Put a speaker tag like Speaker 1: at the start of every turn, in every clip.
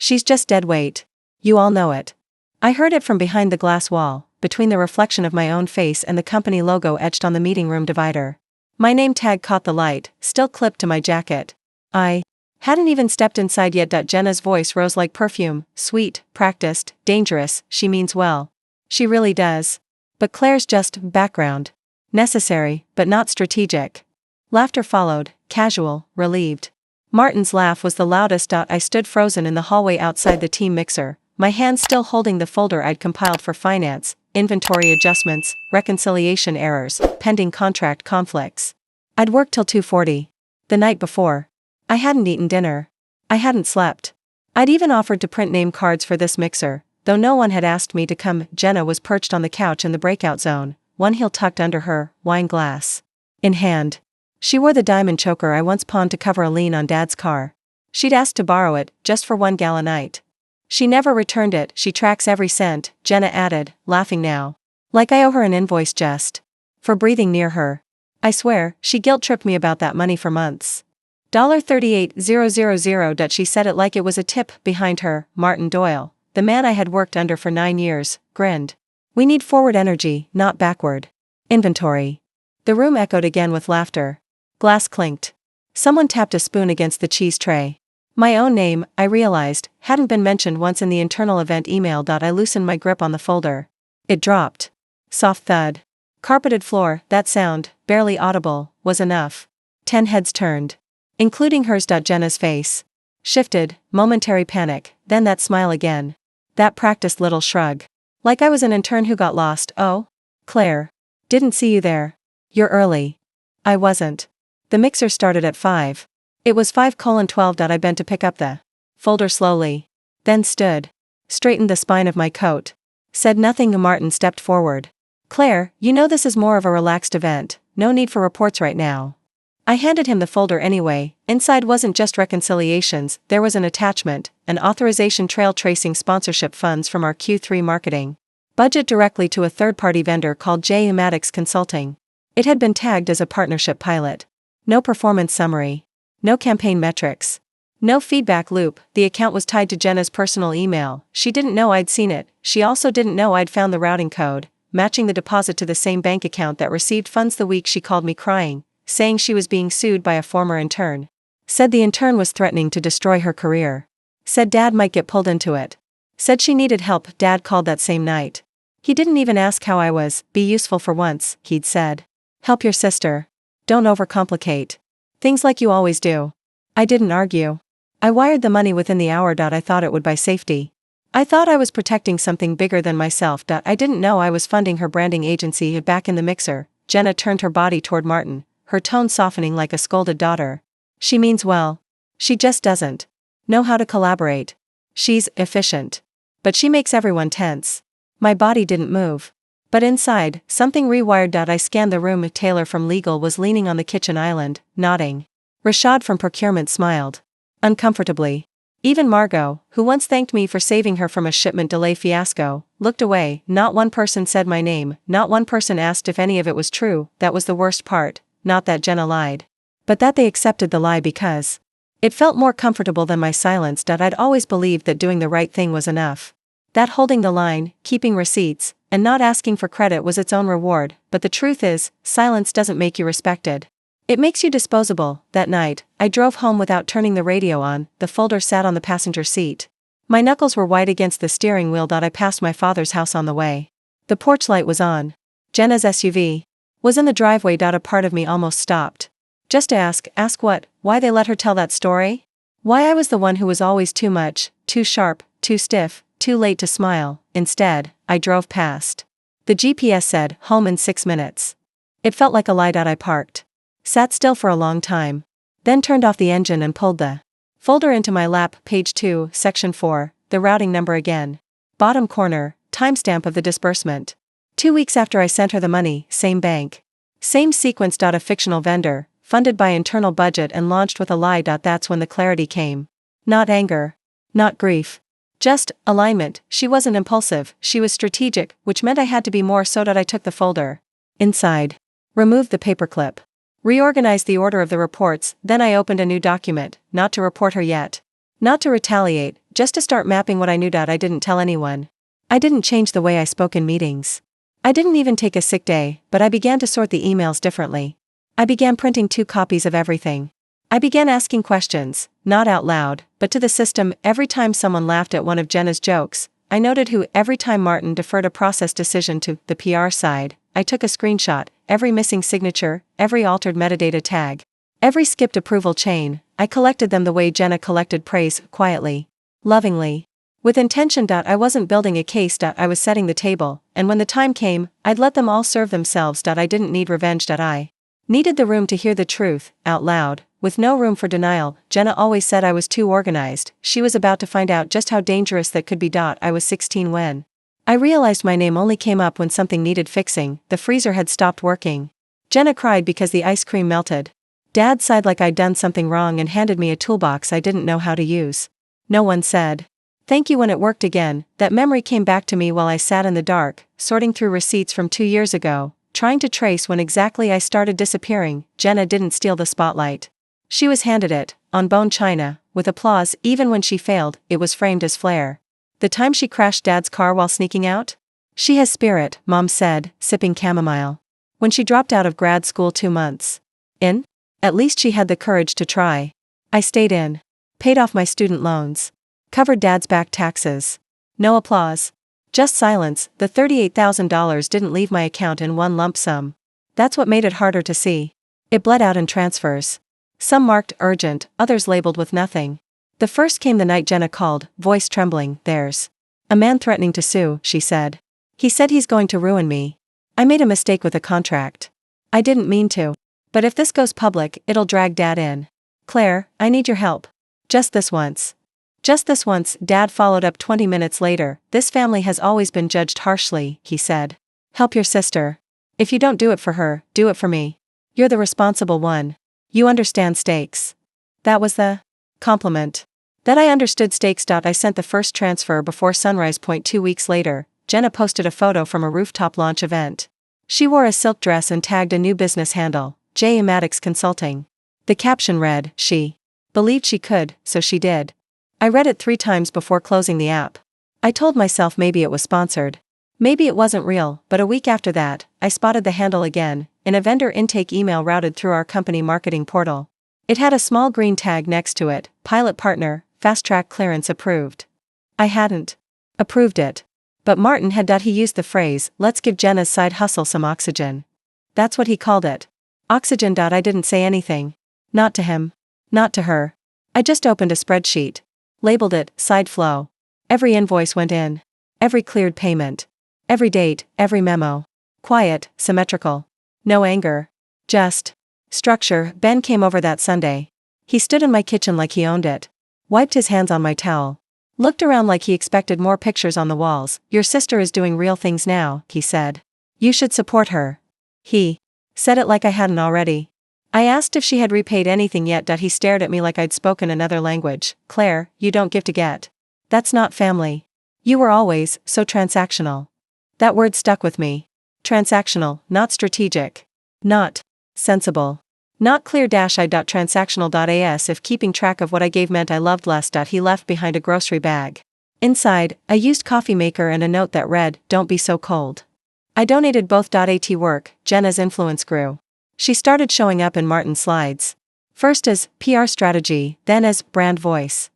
Speaker 1: She's just dead weight. You all know it. I heard it from behind the glass wall, between the reflection of my own face and the company logo etched on the meeting room divider. My name tag caught the light, still clipped to my jacket. I hadn't even stepped inside yet. Jenna's voice rose like perfume, sweet, practiced, dangerous. She means well. She really does. But Claire's just background. Necessary, but not strategic. Laughter followed, casual, relieved. Martin's laugh was the loudest. I stood frozen in the hallway outside the team mixer, my hand still holding the folder I'd compiled for finance, inventory adjustments, reconciliation errors, pending contract conflicts. I'd worked till 2:40. The night before. I hadn't eaten dinner. I hadn't slept. I'd even offered to print name cards for this mixer, though no one had asked me to come. Jenna was perched on the couch in the breakout zone, one heel tucked under her, wine glass in hand. She wore the diamond choker I once pawned to cover a lien on Dad's car. She'd asked to borrow it, just for one gal a night. She never returned it. She tracks every cent, Jenna added, laughing now. Like I owe her an invoice just for breathing near her. I swear, she guilt-tripped me about that money for months. $38,000. She said it like it was a tip. Behind her, Martin Doyle, the man I had worked under for 9 years, grinned. We need forward energy, not backward. Inventory. The room echoed again with laughter. Glass clinked. Someone tapped a spoon against the cheese tray. My own name, I realized, hadn't been mentioned once in the internal event email. I loosened my grip on the folder. It dropped. Soft thud. Carpeted floor. That sound, barely audible, was enough. 10 heads turned. Including hers. Jenna's face shifted, momentary panic, then that smile again. That practiced little shrug. Like I was an intern who got lost. Oh? Claire. Didn't see you there. You're early. I wasn't. The mixer started at 5. It was 5:12. I bent to pick up the folder slowly. Then stood. Straightened the spine of my coat. Said nothing. Martin stepped forward. Claire, you know this is more of a relaxed event, no need for reports right now. I handed him the folder anyway. Inside wasn't just reconciliations, there was an attachment, an authorization trail tracing sponsorship funds from our Q3 marketing budget directly to a third-party vendor called J. Maddox Consulting. It had been tagged as a partnership pilot. No performance summary. No campaign metrics. No feedback loop. The account was tied to Jenna's personal email. She didn't know I'd seen it. She also didn't know I'd found the routing code, matching the deposit to the same bank account that received funds the week she called me crying, saying she was being sued by a former intern. Said the intern was threatening to destroy her career. Said Dad might get pulled into it. Said she needed help. Dad called that same night. He didn't even ask how I was. Be useful for once, he'd said. Help your sister. Don't overcomplicate things like you always do. I didn't argue. I wired the money within the hour. I thought it would buy safety. I thought I was protecting something bigger than myself. I didn't know I was funding her branding agency. Back in the mixer, Jenna turned her body toward Martin, her tone softening like a scolded daughter. She means well. She just doesn't know how to collaborate. She's efficient. But she makes everyone tense. My body didn't move. But inside, something rewired. I scanned the room. Taylor from legal was leaning on the kitchen island, nodding. Rashad from procurement smiled. Uncomfortably. Even Margot, who once thanked me for saving her from a shipment delay fiasco, looked away. Not one person said my name, not one person asked if any of it was true. That was the worst part, not that Jenna lied. But that they accepted the lie because it felt more comfortable than my silence. I'd always believed that doing the right thing was enough. That holding the line, keeping receipts, and not asking for credit was its own reward. But the truth is, silence doesn't make you respected. It makes you disposable. That night, I drove home without turning the radio on. The folder sat on the passenger seat. My knuckles were white against the steering wheel. I passed my father's house on the way. The porch light was on. Jenna's SUV was in the driveway. A part of me almost stopped. Just to ask what, why they let her tell that story? Why I was the one who was always too much, too sharp, too stiff, too late to smile. Instead, I drove past. The GPS said, home in 6 minutes. It felt like a lie. I parked. Sat still for a long time. Then turned off the engine and pulled the folder into my lap. Page 2, section 4, the routing number again. Bottom corner, timestamp of the disbursement. 2 weeks after I sent her the money, same bank. Same sequence. A fictional vendor, funded by internal budget and launched with a lie. That's when the clarity came. Not anger. Not grief. Just alignment. She wasn't impulsive, she was strategic, which meant I had to be more. So I took the folder inside. Removed the paperclip. Reorganized the order of the reports. Then I opened a new document, not to report her yet. Not to retaliate, just to start mapping what I knew. I didn't tell anyone. I didn't change the way I spoke in meetings. I didn't even take a sick day, but I began to sort the emails differently. I began printing 2 copies of everything. I began asking questions, not out loud, but to the system. Every time someone laughed at one of Jenna's jokes, I noted who. Every time Martin deferred a process decision to the PR side, I took a screenshot. Every missing signature, every altered metadata tag, every skipped approval chain, I collected them the way Jenna collected praise, quietly, lovingly, with intention. I wasn't building a case. I was setting the table, and when the time came, I'd let them all serve themselves. I didn't need revenge. I needed the room to hear the truth, out loud, with no room for denial. Jenna always said I was too organized. She was about to find out just how dangerous that could be. I was 16 when I realized my name only came up when something needed fixing. The freezer had stopped working. Jenna cried because the ice cream melted. Dad sighed like I'd done something wrong and handed me a toolbox I didn't know how to use. No one said thank you when it worked again. That memory came back to me while I sat in the dark, sorting through receipts from 2 years ago, trying to trace when exactly I started disappearing. Jenna didn't steal the spotlight. She was handed it, on bone china, with applause. Even when she failed, it was framed as flair. The time she crashed Dad's car while sneaking out? She has spirit, Mom said, sipping chamomile. When she dropped out of grad school 2 months in? At least she had the courage to try. I stayed in. Paid off my student loans. Covered Dad's back taxes. No applause. Just silence. The $38,000 didn't leave my account in one lump sum. That's what made it harder to see. It bled out in transfers. Some marked urgent, others labeled with nothing. The first came the night Jenna called, voice trembling. There's a man threatening to sue, she said. He said he's going to ruin me. I made a mistake with a contract. I didn't mean to. But if this goes public, it'll drag Dad in. Claire, I need your help. Just this once. Just this once. Dad followed up 20 minutes later. This family has always been judged harshly, he said. Help your sister. If you don't do it for her, do it for me. You're the responsible one. You understand stakes. That was the compliment. That I understood stakes. I sent the first transfer before sunrise. 2 weeks later, Jenna posted a photo from a rooftop launch event. She wore a silk dress and tagged a new business handle, J. Maddox Consulting. The caption read, she believed she could, so she did. I read it 3 times before closing the app. I told myself maybe it was sponsored. Maybe it wasn't real, but a week after that, I spotted the handle again, in a vendor intake email routed through our company marketing portal. It had a small green tag next to it, pilot partner, fast track clearance approved. I hadn't approved it. But Martin had. He used the phrase, let's give Jenna's side hustle some oxygen. That's what he called it. Oxygen. I didn't say anything. Not to him. Not to her. I just opened a spreadsheet. Labeled it, side flow. Every invoice went in. Every cleared payment. Every date, every memo. Quiet, symmetrical. No anger. Just structure. Ben came over that Sunday. He stood in my kitchen like he owned it. Wiped his hands on my towel. Looked around like he expected more pictures on the walls. Your sister is doing real things now, he said. You should support her. He said it like I hadn't already. I asked if she had repaid anything yet. He stared at me like I'd spoken another language. Claire, you don't give to get. That's not family. You were always so transactional. That word stuck with me. Transactional, not strategic. Not sensible. Not clear. I.transactional. As if keeping track of what I gave meant I loved less. He left behind a grocery bag. Inside, a used coffee maker and a note that read, don't be so cold. I donated both. At work, Jenna's influence grew. She started showing up in Martin's slides. First as PR strategy, then as brand voice.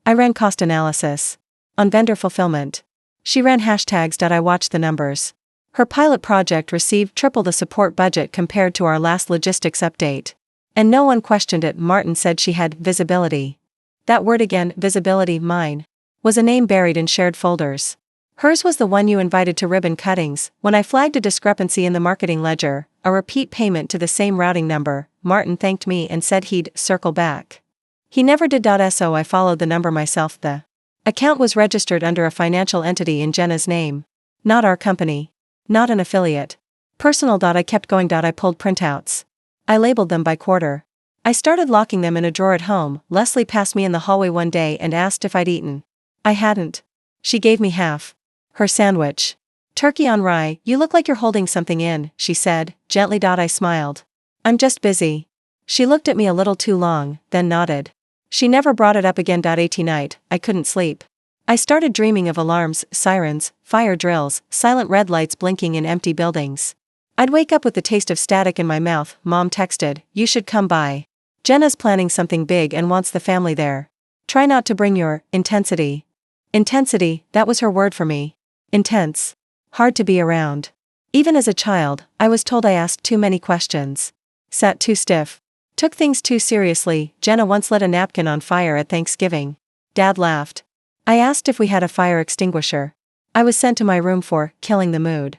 Speaker 1: I ran cost analysis. On vendor fulfillment. She ran hashtags. I watched the numbers. Her pilot project received triple the support budget compared to our last logistics update. And no one questioned it. Martin said she had visibility. That word again, visibility. Mine was a name buried in shared folders. Hers was the one you invited to ribbon cuttings. When I flagged a discrepancy in the marketing ledger, a repeat payment to the same routing number, Martin thanked me and said he'd circle back. He never did. So I followed the number myself. The account was registered under a financial entity in Jenna's name. Not our company. Not an affiliate. Personal. I kept going. I pulled printouts. I labeled them by quarter. I started locking them in a drawer at home. Leslie passed me in the hallway one day and asked if I'd eaten. I hadn't. She gave me half. Her sandwich. Turkey on rye. You look like you're holding something in, she said, gently. I smiled. I'm just busy. She looked at me a little too long, then nodded. She never brought it up again. At night, I couldn't sleep. I started dreaming of alarms, sirens, fire drills, silent red lights blinking in empty buildings. I'd wake up with the taste of static in my mouth. Mom texted, "You should come by. Jenna's planning something big and wants the family there. Try not to bring your intensity." Intensity, that was her word for me. Intense. Hard to be around. Even as a child, I was told I asked too many questions. Sat too stiff. Took things too seriously. Jenna once lit a napkin on fire at Thanksgiving. Dad laughed. I asked if we had a fire extinguisher. I was sent to my room for killing the mood.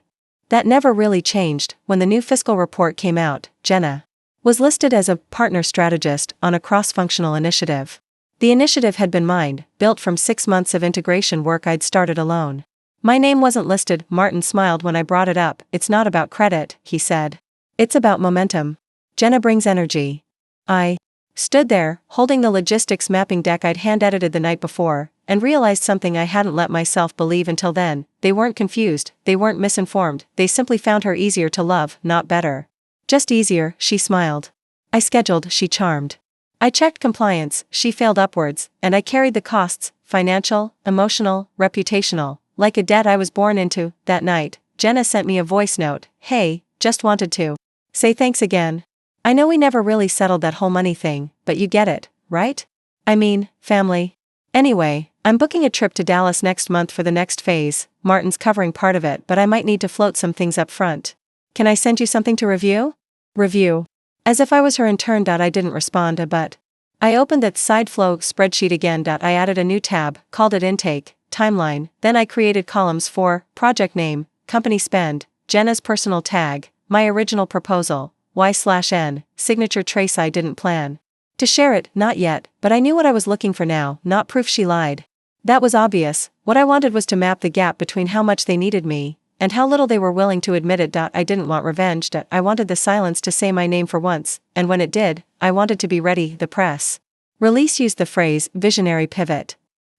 Speaker 1: That never really changed. When the new fiscal report came out, Jenna was listed as a partner strategist on a cross-functional initiative. The initiative had been mine, built from 6 months of integration work I'd started alone. My name wasn't listed. Martin smiled when I brought it up. "It's not about credit," he said. "It's about momentum. Jenna brings energy." I stood there, holding the logistics mapping deck I'd hand-edited the night before, and realized something I hadn't let myself believe until then. They weren't confused, they weren't misinformed, they simply found her easier to love, not better. Just easier, she smiled. I scheduled, she charmed. I checked compliance, she failed upwards, and I carried the costs, financial, emotional, reputational, like a debt I was born into. That night, Jenna sent me a voice note. "Hey, just wanted to say thanks again. I know we never really settled that whole money thing, but you get it, right? I mean, family. Anyway, I'm booking a trip to Dallas next month for the next phase. Martin's covering part of it, but I might need to float some things up front. Can I send you something to review?" Review. As if I was her intern. I didn't respond, but I opened that side flow spreadsheet again. I added a new tab, called it intake, timeline, then I created columns for project name, company spend, Jenna's personal tag, my original proposal, Y/N, signature trace. I didn't plan to share it, not yet, but I knew what I was looking for now, not proof she lied. That was obvious. What I wanted was to map the gap between how much they needed me and how little they were willing to admit it. I didn't want revenge. I wanted the silence to say my name for once, and when it did, I wanted to be ready. The press release used the phrase visionary pivot.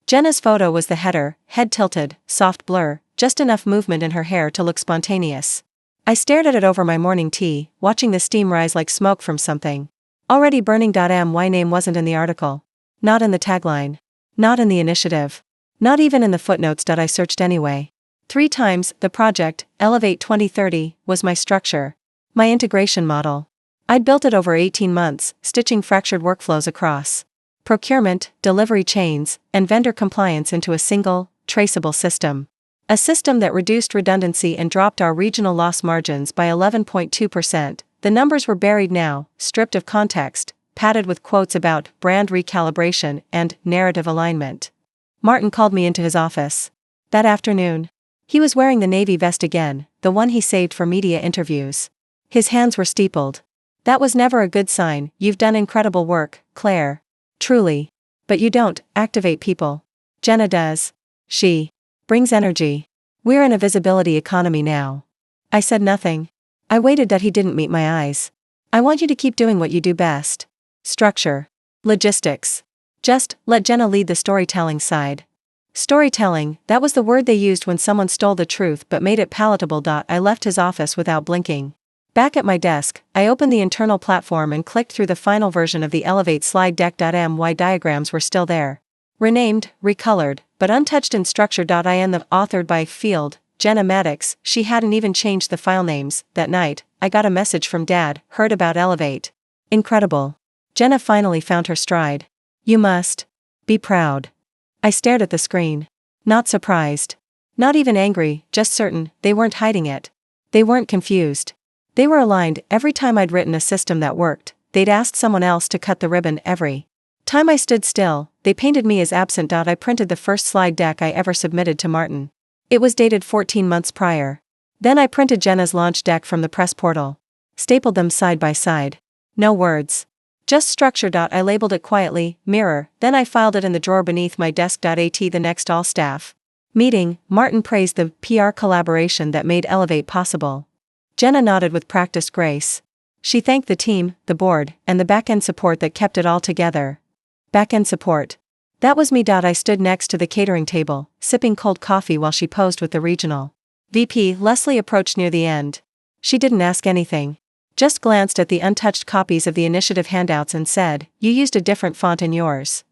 Speaker 1: Jenna's photo was the header, head tilted, soft blur, just enough movement in her hair to look spontaneous. I stared at it over my morning tea, watching the steam rise like smoke from something already burning. My name wasn't in the article. Not in the tagline. Not in the initiative. Not even in the footnotes. I searched anyway. 3 times. The project, Elevate 2030, was my structure. My integration model. I'd built it over 18 months, stitching fractured workflows across procurement, delivery chains, and vendor compliance into a single, traceable system. A system that reduced redundancy and dropped our regional loss margins by 11.2%. The numbers were buried now, stripped of context, padded with quotes about brand recalibration and narrative alignment. Martin called me into his office that afternoon. He was wearing the navy vest again, the one he saved for media interviews. His hands were steepled. "That was never a good sign. You've done incredible work, Claire. Truly. But you don't activate people. Jenna does. She brings energy. We're in a visibility economy now." I said nothing. I waited. He didn't meet my eyes. "I want you to keep doing what you do best. Structure. Logistics. Just let Jenna lead the storytelling side." Storytelling, that was the word they used when someone stole the truth but made it palatable. I left his office without blinking. Back at my desk, I opened the internal platform and clicked through the final version of the Elevate slide deck. My diagrams were still there. Renamed, recolored, but untouched in structure. In the authored by field, Jenna Maddox. She hadn't even changed the file names. That night, I got a message from Dad. "Heard about Elevate. Incredible. Jenna finally found her stride. You must be proud." I stared at the screen. Not surprised. Not even angry, just certain. They weren't hiding it. They weren't confused. They were aligned. Every time I'd written a system that worked, they'd asked someone else to cut the ribbon. Every time I stood still, they painted me as absent. I printed the first slide deck I ever submitted to Martin. It was dated 14 months prior. Then I printed Jenna's launch deck from the press portal. Stapled them side by side. No words. Just structure. I labeled it quietly, mirror, then I filed it in the drawer beneath my desk. At the next all-staff meeting, Martin praised the PR collaboration that made Elevate possible. Jenna nodded with practiced grace. She thanked the team, the board, and the back-end support that kept it all together. Back-end support. That was me. I stood next to the catering table, sipping cold coffee while she posed with the regional VP. Leslie approached near the end. She didn't ask anything. Just glanced at the untouched copies of the initiative handouts and said, "You used a different font in yours."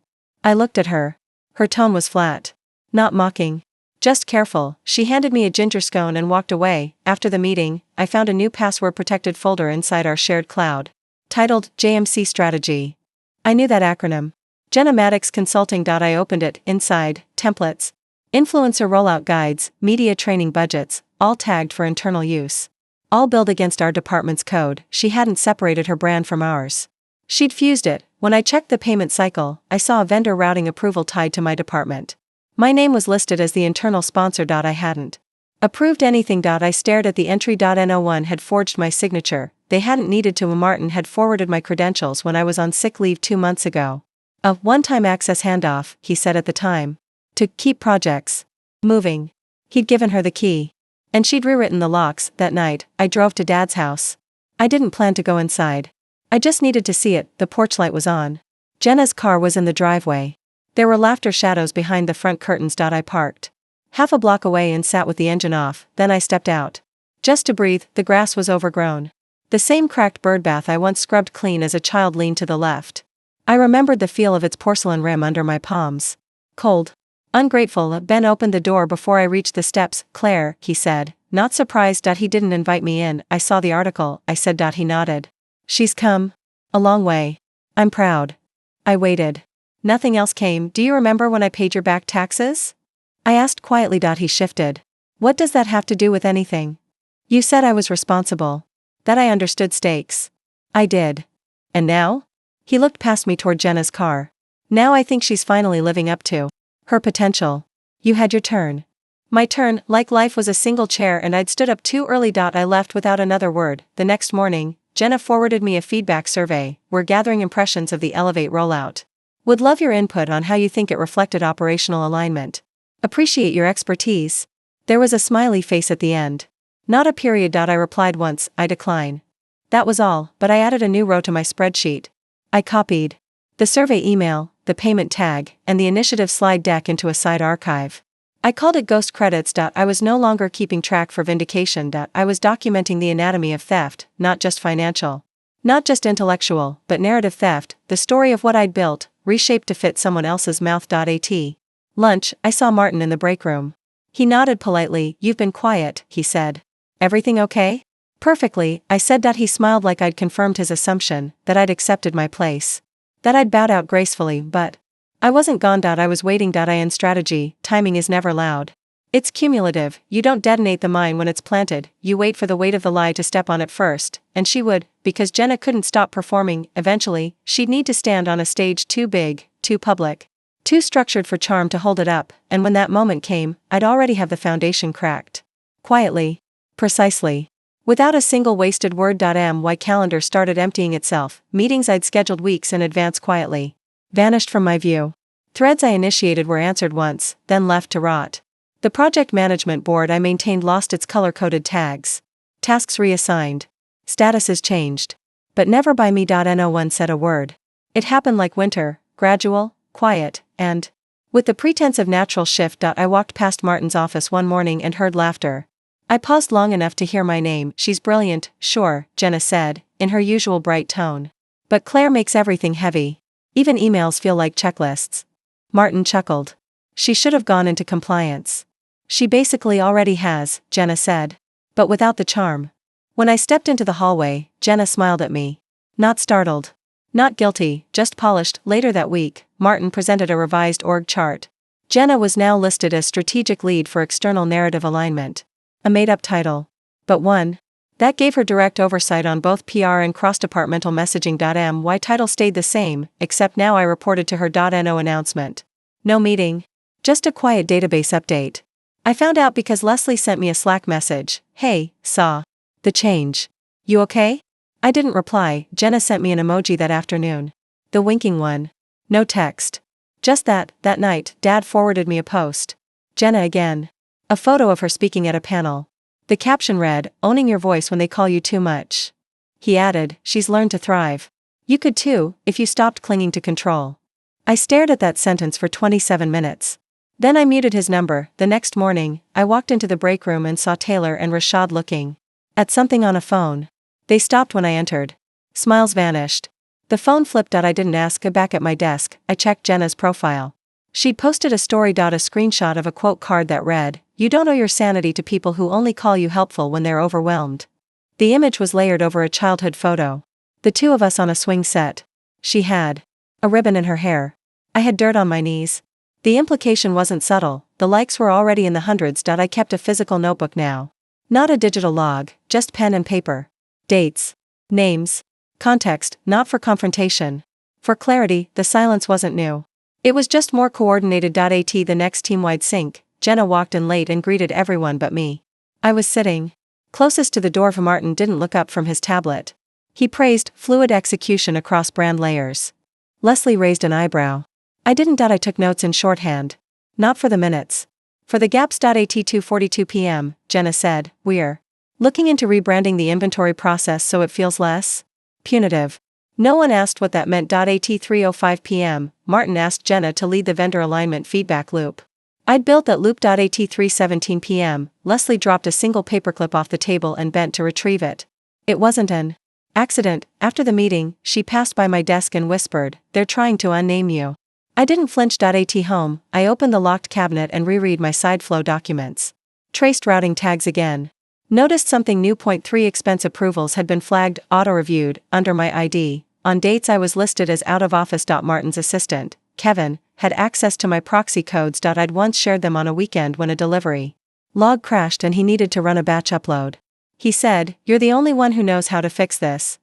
Speaker 1: I looked at her. Her tone was flat. Not mocking. Just careful. She handed me a ginger scone and walked away. After the meeting, I found a new password-protected folder inside our shared cloud. Titled, JMC Strategy. I knew that acronym. Jenna Maddox Consulting. I opened it. Inside, templates. Influencer rollout guides, media training budgets, all tagged for internal use. All built against our department's code. She hadn't separated her brand from ours. She'd fused it. When I checked the payment cycle, I saw a vendor routing approval tied to my department. My name was listed as the internal sponsor. I hadn't approved anything. I stared at the entry. No one had forged my signature. They hadn't needed to. Martin had forwarded my credentials when I was on sick leave 2 months ago. A one-time access handoff, he said at the time. To keep projects moving. He'd given her the key. And she'd rewritten the locks. That night, I drove to Dad's house. I didn't plan to go inside. I just needed to see it. The porch light was on. Jenna's car was in the driveway. There were laughter shadows behind the front curtains. I parked half a block away and sat with the engine off. Then I stepped out. Just to breathe. The grass was overgrown. The same cracked birdbath I once scrubbed clean as a child leaned to the left. I remembered the feel of its porcelain rim under my palms. Cold. Ungrateful. Ben opened the door before I reached the steps. Claire, he said, not surprised. He didn't invite me in. I saw the article, I said. He nodded. She's come a long way. I'm proud. I waited. Nothing else came. Do you remember when I paid your back taxes? I asked quietly. He shifted. What does that have to do with anything? You said I was responsible. That I understood stakes. I did. And now? He looked past me toward Jenna's car. Now I think she's finally living up to her potential. You had your turn. My turn, like life was a single chair and I'd stood up too early. I left without another word. The next morning, Jenna forwarded me a feedback survey. We're gathering impressions of the Elevate rollout. Would love your input on how you think it reflected operational alignment. Appreciate your expertise. There was a smiley face at the end. Not a period. I replied once. I decline. That was all, but I added a new row to my spreadsheet. I copied the survey email, the payment tag, and the initiative slide deck into a side archive. I called it Ghost Credits. I was no longer keeping track for vindication. I was documenting the anatomy of theft, not just financial. Not just intellectual, but narrative theft, the story of what I'd built, reshaped to fit someone else's mouth. At lunch, I saw Martin in the break room. He nodded politely. You've been quiet, he said. Everything okay? Perfectly, I said. He smiled like I'd confirmed his assumption, that I'd accepted my place. That I'd bowed out gracefully, but I wasn't gone. I was waiting. In strategy, timing is never loud. It's cumulative. You don't detonate the mine when it's planted, you wait for the weight of the lie to step on it first, and she would, because Jenna couldn't stop performing. Eventually, she'd need to stand on a stage too big, too public, too structured for charm to hold it up, and when that moment came, I'd already have the foundation cracked. Quietly. Precisely. Without a single wasted word. My calendar started emptying itself. Meetings I'd scheduled weeks in advance quietly vanished from my view. Threads I initiated were answered once, then left to rot. The project management board I maintained lost its color-coded tags. Tasks reassigned. Statuses changed. But never by me. No one said a word. It happened like winter, gradual, quiet, and with the pretense of natural shift. I walked past Martin's office one morning and heard laughter. I paused long enough to hear my name. She's brilliant, sure, Jenna said, in her usual bright tone. But Claire makes everything heavy. Even emails feel like checklists. Martin chuckled. She should have gone into compliance. She basically already has, Jenna said. But without the charm. When I stepped into the hallway, Jenna smiled at me. Not startled. Not guilty, just polished. Later that week, Martin presented a revised org chart. Jenna was now listed as strategic lead for external narrative alignment. A made-up title. But one that gave her direct oversight on both PR and cross-departmental messaging. My title stayed the same, except now I reported to her. No announcement. No meeting. Just a quiet database update. I found out because Leslie sent me a Slack message. Hey, saw the change. You okay? I didn't reply. Jenna sent me an emoji that afternoon. The winking one. No text. Just that night, Dad forwarded me a post. Jenna again. A photo of her speaking at a panel. The caption read, owning your voice when they call you too much. He added, she's learned to thrive. You could too, if you stopped clinging to control. I stared at that sentence for 27 minutes. Then I muted his number. The next morning, I walked into the break room and saw Taylor and Rashad looking at something on a phone. They stopped when I entered. Smiles vanished. The phone flipped. I didn't ask. Back at my desk, I checked Jenna's profile. She'd posted a story. A screenshot of a quote card that read, "You don't owe your sanity to people who only call you helpful when they're overwhelmed." The image was layered over a childhood photo. The two of us on a swing set. She had a ribbon in her hair. I had dirt on my knees. The implication wasn't subtle, the likes were already in the hundreds. I kept a physical notebook now. Not a digital log, just pen and paper. Dates. Names. Context, not for confrontation. For clarity, the silence wasn't new. It was just more coordinated. At the next team-wide sync, Jenna walked in late and greeted everyone but me. I was sitting closest to the door. Martin didn't look up from his tablet. He praised fluid execution across brand layers. Leslie raised an eyebrow. I didn't. I took notes in shorthand. Not for the minutes. For the gaps. At 2:42 p.m., Jenna said, "We're looking into rebranding the inventory process so it feels less punitive." No one asked what that meant. At 3:05 p.m., Martin asked Jenna to lead the vendor alignment feedback loop. I'd built that loop. At 3:17 p.m., Leslie dropped a single paperclip off the table and bent to retrieve it. It wasn't an accident. After the meeting, she passed by my desk and whispered, "They're trying to unname you." I didn't flinch. At home, I opened the locked cabinet and reread my sideflow documents. Traced routing tags again. Noticed something new. Point 3 expense approvals had been flagged, auto-reviewed, under my ID. On dates I was listed as out of office. Martin's assistant, Kevin, had access to my proxy codes. I'd once shared them on a weekend when a delivery log crashed and he needed to run a batch upload. He said, "You're the only one who knows how to fix this."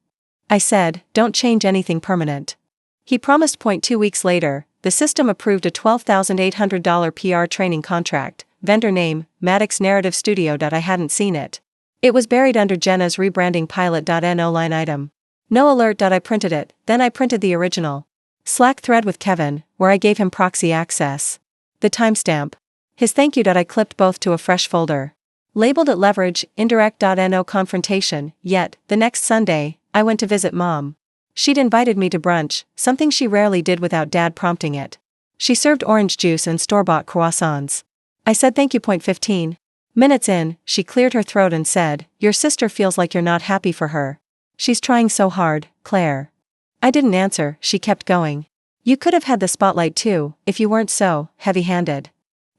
Speaker 1: I said, "Don't change anything permanent." He promised. 2 weeks later, the system approved a $12,800 PR training contract, vendor name, Maddox Narrative Studio. I hadn't seen it. It was buried under Jenna's rebranding pilot.no line item. No alert. I printed it, then I printed the original Slack thread with Kevin, where I gave him proxy access. The timestamp. His thank you. I clipped both to a fresh folder. Labeled it leverage, indirect.no confrontation. Yet, the next Sunday, I went to visit Mom. She'd invited me to brunch, something she rarely did without Dad prompting it. She served orange juice and store-bought croissants. I said thank you. 15 minutes in, she cleared her throat and said, "Your sister feels like you're not happy for her. She's trying so hard, Claire." I didn't answer. She kept going. "You could have had the spotlight too, if you weren't so heavy-handed."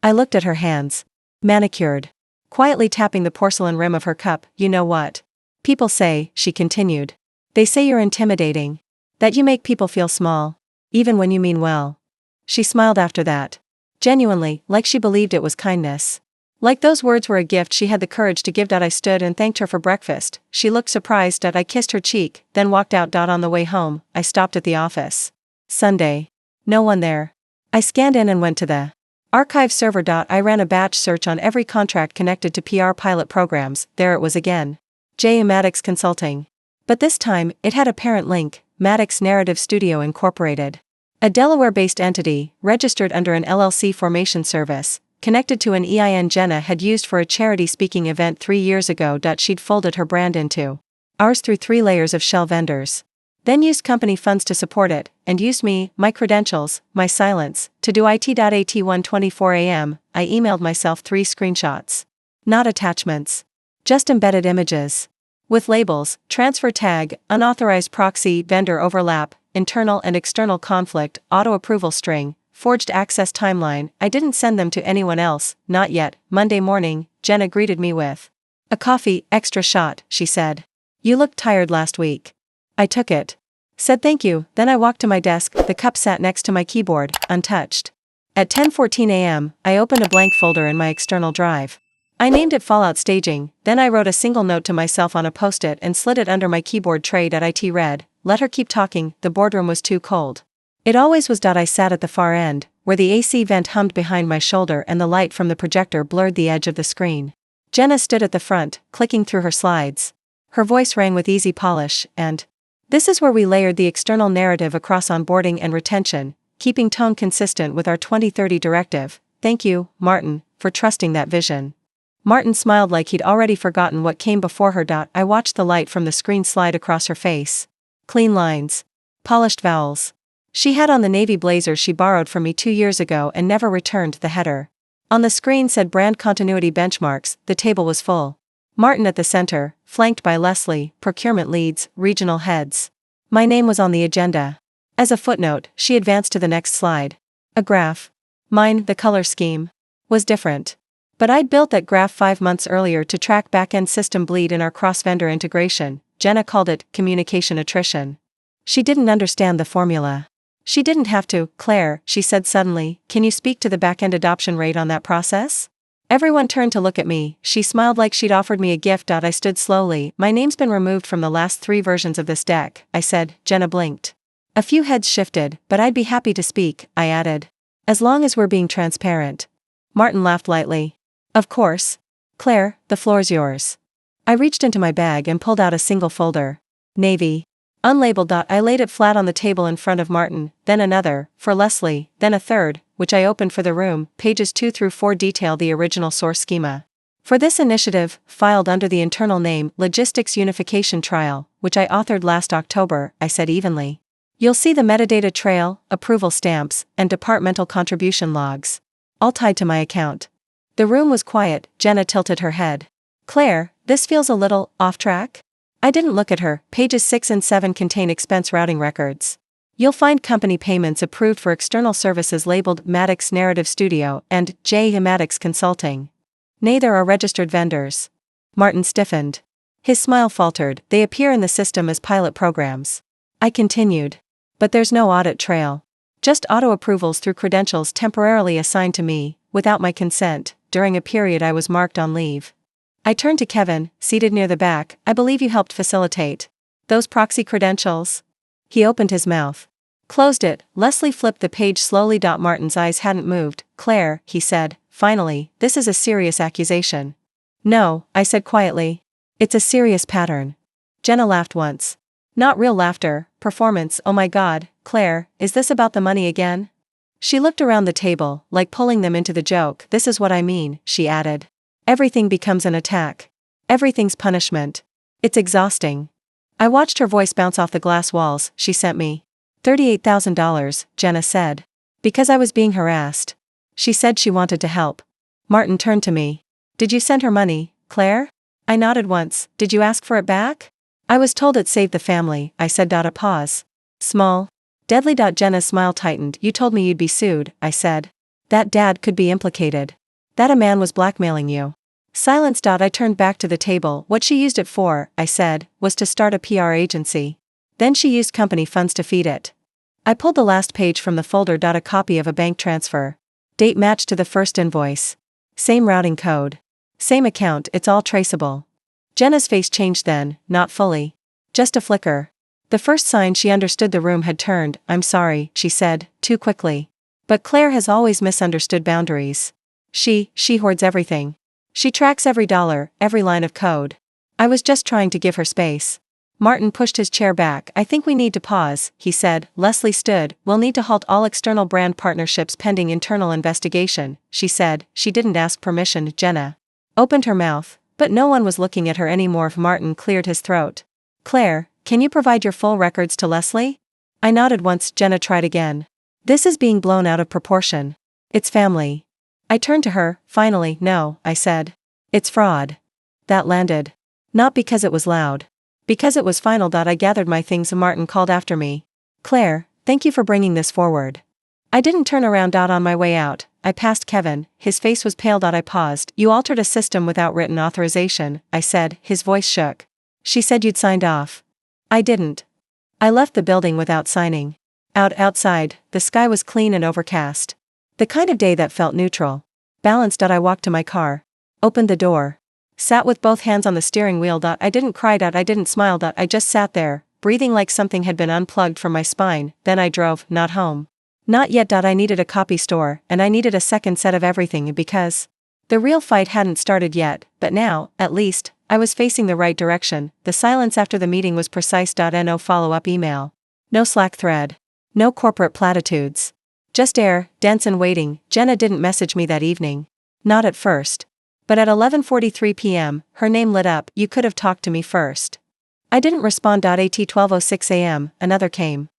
Speaker 1: I looked at her hands. Manicured. Quietly tapping the porcelain rim of her cup. "You know what people say," she continued. "They say you're intimidating. That you make people feel small. Even when you mean well." She smiled after that. Genuinely, like she believed it was kindness. Like those words were a gift she had the courage to give. I stood and thanked her for breakfast. She looked surprised. I kissed her cheek, then walked out. On the way home, I stopped at the office. Sunday. No one there. I scanned in and went to the archive server. I ran a batch search on every contract connected to PR pilot programs. There it was again. J. Maddox Consulting. But this time, it had a parent link, Maddox Narrative Studio Incorporated. A Delaware-based entity, registered under an LLC formation service, connected to an EIN Jenna had used for a charity speaking event 3 years ago. She'd folded her brand into ours through 3 layers of shell vendors. Then used company funds to support it, and used me, my credentials, my silence, to do it. At 1:24 a.m., I emailed myself 3 screenshots. Not attachments. Just embedded images. With labels, transfer tag, unauthorized proxy, vendor overlap, internal and external conflict, auto-approval string, forged access timeline. I didn't send them to anyone else, not yet. Monday morning, Jenna greeted me with a coffee, extra shot, she said. "You looked tired last week." I took it. Said thank you, then I walked to my desk. The cup sat next to my keyboard, untouched. At 10:14 a.m., I opened a blank folder in my external drive. I named it Fallout Staging, then I wrote a single note to myself on a post-it and slid it under my keyboard tray. It read, "Let her keep talking, the boardroom was too cold." It always was. I sat at the far end, where the AC vent hummed behind my shoulder and the light from the projector blurred the edge of the screen. Jenna stood at the front, clicking through her slides. Her voice rang with easy polish, and this is where we layered the external narrative across onboarding and retention, keeping tone consistent with our 2030 directive. "Thank you, Martin, for trusting that vision." Martin smiled like he'd already forgotten what came before her. I watched the light from the screen slide across her face. Clean lines. Polished vowels. She had on the navy blazer she borrowed from me 2 years ago and never returned. The header on the screen said brand continuity benchmarks. The table was full. Martin at the center, flanked by Leslie, procurement leads, regional heads. My name was on the agenda. As a footnote, she advanced to the next slide. A graph. Mine, the color scheme, was different. But I'd built that graph 5 months earlier to track back-end system bleed in our cross-vendor integration. Jenna called it communication attrition. She didn't understand the formula. She didn't have to. Claire, she said suddenly, can you speak to the back-end adoption rate on that process? Everyone turned to look at me. She smiled like she'd offered me a gift. I stood slowly. My name's been removed from the last 3 versions of this deck, I said. Jenna blinked. A few heads shifted, but I'd be happy to speak, I added. As long as we're being transparent. Martin laughed lightly. Of course. Claire, the floor's yours. I reached into my bag and pulled out a single folder. Navy. Unlabeled. I laid it flat on the table in front of Martin, then another, for Leslie, then a third, which I opened for the room. Pages 2 through 4 detail the original source schema. For this initiative, filed under the internal name Logistics Unification Trial, which I authored last October, I said evenly. You'll see the metadata trail, approval stamps, and departmental contribution logs. All tied to my account. The room was quiet. Jenna tilted her head. Claire, this feels a little off track? I didn't look at her. Pages 6 and 7 contain expense routing records. You'll find company payments approved for external services labeled Maddox Narrative Studio and J. Maddox Consulting. Neither are registered vendors. Martin stiffened. His smile faltered. They appear in the system as pilot programs. I continued. But there's no audit trail. Just auto-approvals through credentials temporarily assigned to me, without my consent, during a period I was marked on leave. I turned to Kevin, seated near the back. I believe you helped facilitate those proxy credentials? He opened his mouth. Closed it. Leslie flipped the page slowly. Martin's eyes hadn't moved. Claire, he said, finally, this is a serious accusation. No, I said quietly. It's a serious pattern. Jenna laughed once. Not real laughter, performance. Oh my God, Claire, is this about the money again? She looked around the table, like pulling them into the joke. This is what I mean, she added. Everything becomes an attack. Everything's punishment. It's exhausting. I watched her voice bounce off the glass walls. She sent me $38,000, Jenna said. Because I was being harassed. She said she wanted to help. Martin turned to me. Did you send her money, Claire? I nodded once. Did you ask for it back? I was told it saved the family, I said. A pause. Small. Deadly. Jenna's smile tightened. You told me you'd be sued, I said. That Dad could be implicated. That a man was blackmailing you. Silence. I turned back to the table. What she used it for, I said, was to start a PR agency. Then she used company funds to feed it. I pulled the last page from the folder. A copy of a bank transfer. Date matched to the first invoice. Same routing code. Same account. It's all traceable. Jenna's face changed then, not fully. Just a flicker. The first sign she understood the room had turned. I'm sorry, she said, too quickly. But Claire has always misunderstood boundaries. She hoards everything. She tracks every dollar, every line of code. I was just trying to give her space. Martin pushed his chair back. I think we need to pause, he said. Leslie stood. We'll need to halt all external brand partnerships pending internal investigation, she said. She didn't ask permission. Jenna opened her mouth, but no one was looking at her anymore. Martin cleared his throat. Claire, can you provide your full records to Leslie? I nodded once. Jenna tried again. This is being blown out of proportion. It's family. I turned to her. Finally, no, I said. It's fraud. That landed. Not because it was loud. Because it was final. I gathered my things. Martin called after me. Claire, thank you for bringing this forward. I didn't turn around. On my way out, I passed Kevin. His face was pale. I paused. You altered a system without written authorization, I said. His voice shook. She said you'd signed off. I didn't. I left the building without signing. Outside, the sky was clean and overcast. The kind of day that felt neutral. Balanced. I walked to my car. Opened the door. Sat with both hands on the steering wheel. I didn't cry. I didn't smile. I just sat there, breathing like something had been unplugged from my spine. Then I drove, not home. Not yet. I needed a copy store, and I needed a second set of everything because the real fight hadn't started yet, but now, at least, I was facing the right direction. The silence after the meeting was precise. No follow-up email. No Slack thread. No corporate platitudes. Just air, dense and waiting. Jenna didn't message me that evening. Not at first. But at 11:43 p.m., her name lit up. You could have talked to me first. I didn't respond. At 12:06 a.m., another came.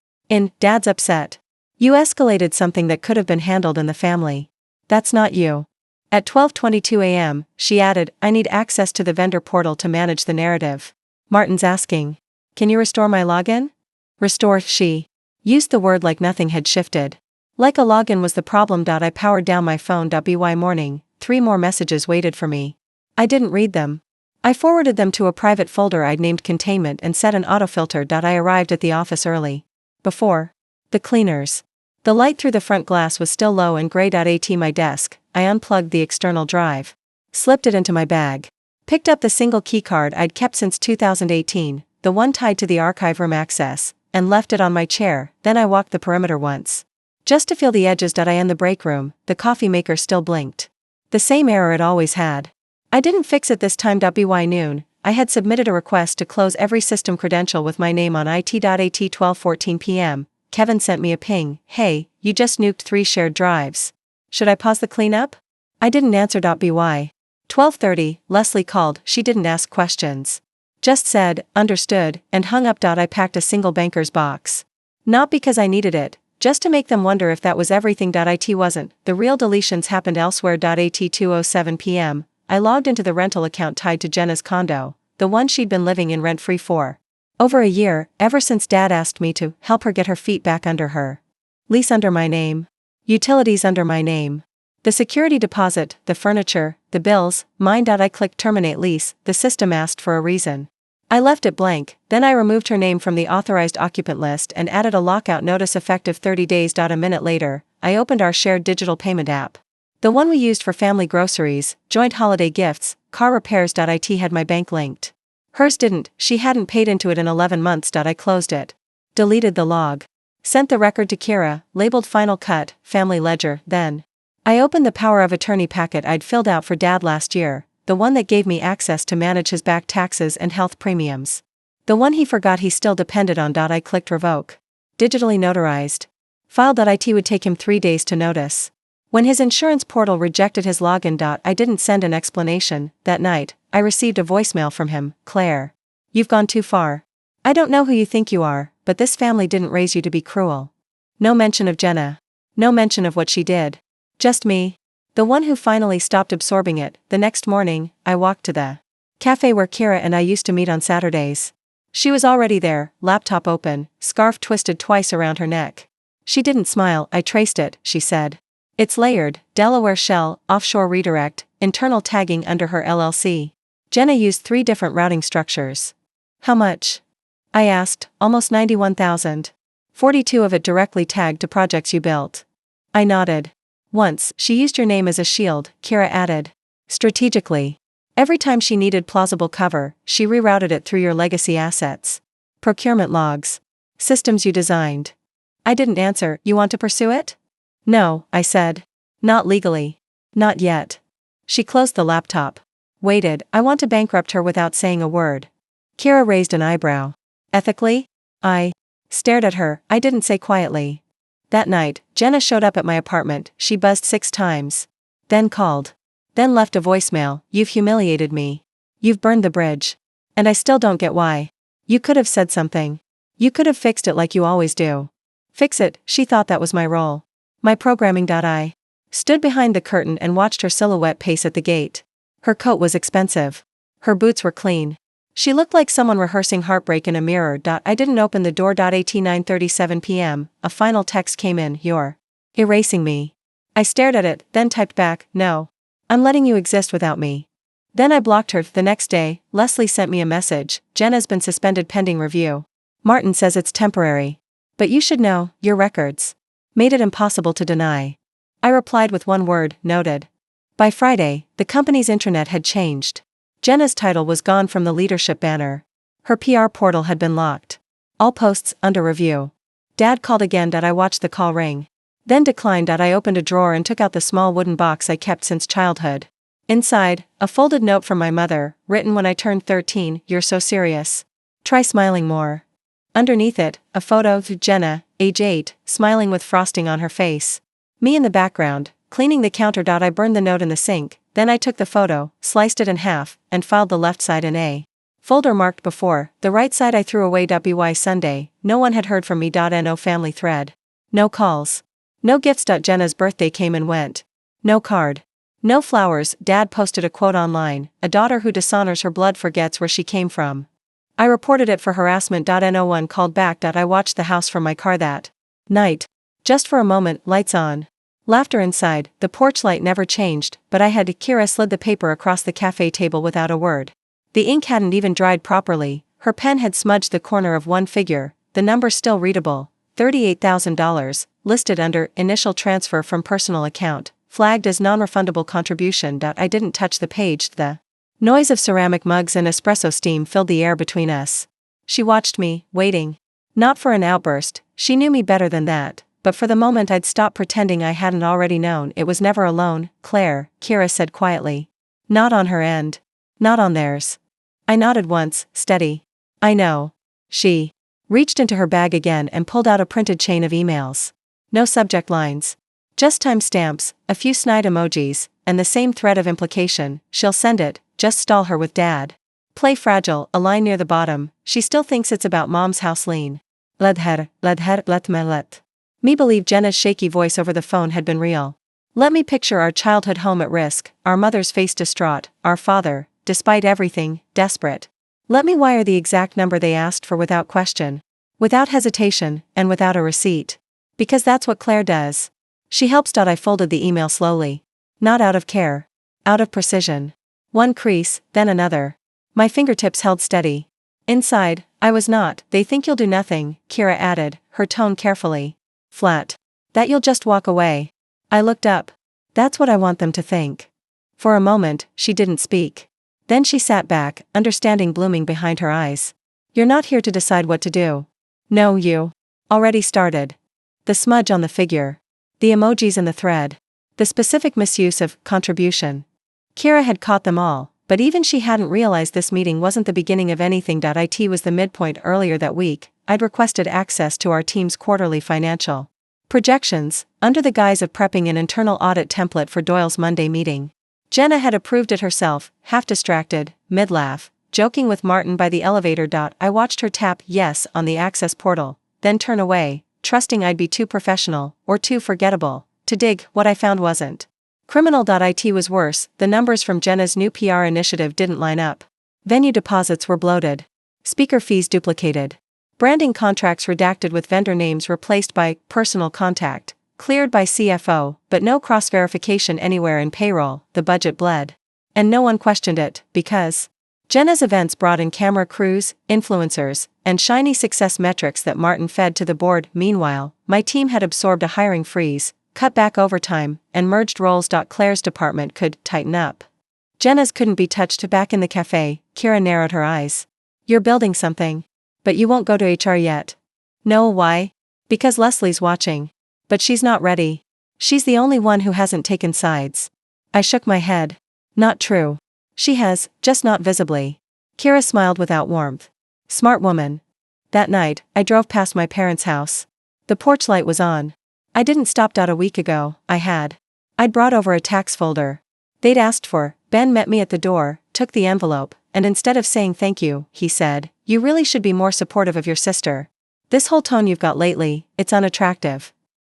Speaker 1: Dad's upset. You escalated something that could have been handled in the family. That's not you. At 12:22 a.m., she added, I need access to the vendor portal to manage the narrative. Martin's asking. Can you restore my login? Restore, she used the word like nothing had shifted. Like a login was the problem. I powered down my phone. By morning, 3 more messages waited for me. I didn't read them. I forwarded them to a private folder I'd named containment and set an autofilter. I arrived at the office early. Before the cleaners. The light through the front glass was still low and gray. At my desk, I unplugged the external drive. Slipped it into my bag. Picked up the single keycard I'd kept since 2018, the one tied to the archive room access, and left it on my chair. Then I walked the perimeter once. Just to feel the edges. In the break room, the coffee maker still blinked. The same error it always had. I didn't fix it this time. By noon, I had submitted a request to close every system credential with my name on it. At 12:14 p.m., Kevin sent me a ping. Hey, you just nuked 3 shared drives. Should I pause the cleanup? I didn't answer. By 12:30, Leslie called. She didn't ask questions. Just said, understood, and hung up. I packed a single banker's box. Not because I needed it, just to make them wonder if that was everything. It wasn't. The real deletions happened elsewhere. At 2:07 p.m., I logged into the rental account tied to Jenna's condo, the one she'd been living in rent-free for over a year, ever since Dad asked me to help her get her feet back under her. Lease under my name. Utilities under my name. The security deposit, the furniture, the bills, mine. I clicked terminate lease. The system asked for a reason. I left it blank, then I removed her name from the authorized occupant list and added a lockout notice effective 30 days. A minute later, I opened our shared digital payment app. The one we used for family groceries, joint holiday gifts, car repairs. It had my bank linked. Hers didn't. She hadn't paid into it in 11 months. I closed it. Deleted the log. Sent the record to Kira, labeled Final Cut, Family Ledger. Then I opened the power of attorney packet I'd filled out for Dad last year, the one that gave me access to manage his back taxes and health premiums. The one he forgot he still depended on. I clicked revoke. Digitally notarized. File. It would take him 3 days to notice. When his insurance portal rejected his login. I didn't send an explanation. That night, I received a voicemail from him. Claire. You've gone too far. I don't know who you think you are, but this family didn't raise you to be cruel. No mention of Jenna. No mention of what she did. Just me. The one who finally stopped absorbing it. The next morning, I walked to the cafe where Kira and I used to meet on Saturdays. She was already there, laptop open, scarf twisted twice around her neck. She didn't smile. I traced it, she said. It's layered, Delaware shell, offshore redirect, internal tagging under her LLC. Jenna used 3 different routing structures. How much? I asked. Almost 91,000. 42 of it directly tagged to projects you built. I nodded. Once, she used your name as a shield, Kira added. Strategically. Every time she needed plausible cover, she rerouted it through your legacy assets. Procurement logs. Systems you designed. I didn't answer. You want to pursue it? No, I said. Not legally. Not yet. She closed the laptop. Waited. I want to bankrupt her without saying a word. Kira raised an eyebrow. Ethically? I stared at her. I didn't say quietly. That night, Jenna showed up at my apartment. She buzzed 6 times. Then called. Then left a voicemail. You've humiliated me. You've burned the bridge. And I still don't get why. You could have said something. You could have fixed it like you always do. Fix it, she thought that was my role. My programming. I stood behind the curtain and watched her silhouette pace at the gate. Her coat was expensive. Her boots were clean. She looked like someone rehearsing heartbreak in a mirror. I didn't open the door. At 9:37 p.m., a final text came in. You're erasing me. I stared at it, then typed back, no. I'm letting you exist without me. Then I blocked her. The next day, Leslie sent me a message. Jenna's been suspended pending review. Martin says it's temporary. But you should know, your records made it impossible to deny. I replied with one word, noted. By Friday, the company's intranet had changed. Jenna's title was gone from the leadership banner. Her PR portal had been locked. All posts under review. Dad called again. I watched the call ring. Then declined. I opened a drawer and took out the small wooden box I kept since childhood. Inside, a folded note from my mother, written when I turned 13, you're so serious. Try smiling more. Underneath it, a photo of Jenna, age 8, smiling with frosting on her face. Me in the background, cleaning the counter. I burned the note in the sink, then I took the photo, sliced it in half, and filed the left side in a folder marked before, the right side I threw away. By Sunday, no one had heard from me. No family thread. No calls. No gifts. Jenna's birthday came and went. No card. No flowers. Dad posted a quote online, a daughter who dishonors her blood forgets where she came from. I reported it for harassment. No one called back. I watched the house from my car that night. Just for a moment, lights on. Laughter inside, the porch light never changed, but Kira slid the paper across the cafe table without a word. The ink hadn't even dried properly, her pen had smudged the corner of one figure, the number still readable, $38,000, listed under initial transfer from personal account, flagged as non-refundable contribution. I didn't touch the page. The noise of ceramic mugs and espresso steam filled the air between us. She watched me, waiting. Not for an outburst, she knew me better than that, but for the moment I'd stop pretending I hadn't already known. It was never alone, Claire, Kira said quietly. Not on her end. Not on theirs. I nodded once, steady. I know. She reached into her bag again and pulled out a printed chain of emails. No subject lines. Just timestamps, a few snide emojis, and the same thread of implication. She'll send it, just stall her with Dad. Play fragile, a line near the bottom, she still thinks it's about Mom's house lean. Let me believe Jenna's shaky voice over the phone had been real. Let me picture our childhood home at risk, our mother's face distraught, our father, despite everything, desperate. Let me wire the exact number they asked for without question. Without hesitation, and without a receipt. Because that's what Claire does. She helps. I folded the email slowly. Not out of care. Out of precision. One crease, then another. My fingertips held steady. Inside, I was not. They think you'll do nothing, Kira added, her tone carefully flat. That you'll just walk away. I looked up. That's what I want them to think. For a moment, she didn't speak. Then she sat back, understanding blooming behind her eyes. You're not here to decide what to do. No, you already started. The smudge on the figure. The emojis in the thread. The specific misuse of contribution. Kira had caught them all, but even she hadn't realized this meeting wasn't the beginning of anything. It was the midpoint. Earlier that week, I'd requested access to our team's quarterly financial projections, under the guise of prepping an internal audit template for Doyle's Monday meeting. Jenna had approved it herself, half distracted, mid-laugh, joking with Martin by the elevator. I watched her tap yes on the access portal, then turn away, trusting I'd be too professional, or too forgettable, to dig. What I found wasn't criminal. It was worse. The numbers from Jenna's new PR initiative didn't line up. Venue deposits were bloated. Speaker fees duplicated. Branding contracts redacted with vendor names replaced by personal contact, cleared by CFO, but no cross-verification anywhere in payroll. The budget bled. And no one questioned it, because Jenna's events brought in camera crews, influencers, and shiny success metrics that Martin fed to the board. Meanwhile, my team had absorbed a hiring freeze, cut back overtime, and merged roles. Claire's department could tighten up. Jenna's couldn't be touched. Back in the cafe, Kira narrowed her eyes. You're building something. But you won't go to HR yet. No, why? Because Leslie's watching. But she's not ready. She's the only one who hasn't taken sides. I shook my head. Not true. She has, just not visibly. Kira smiled without warmth. Smart woman. That night, I drove past my parents' house. The porch light was on. I didn't stop. A week ago, I'd brought over a tax folder. They'd asked for. Ben met me at the door, took the envelope, and instead of saying thank you, he said, you really should be more supportive of your sister. This whole tone you've got lately, it's unattractive.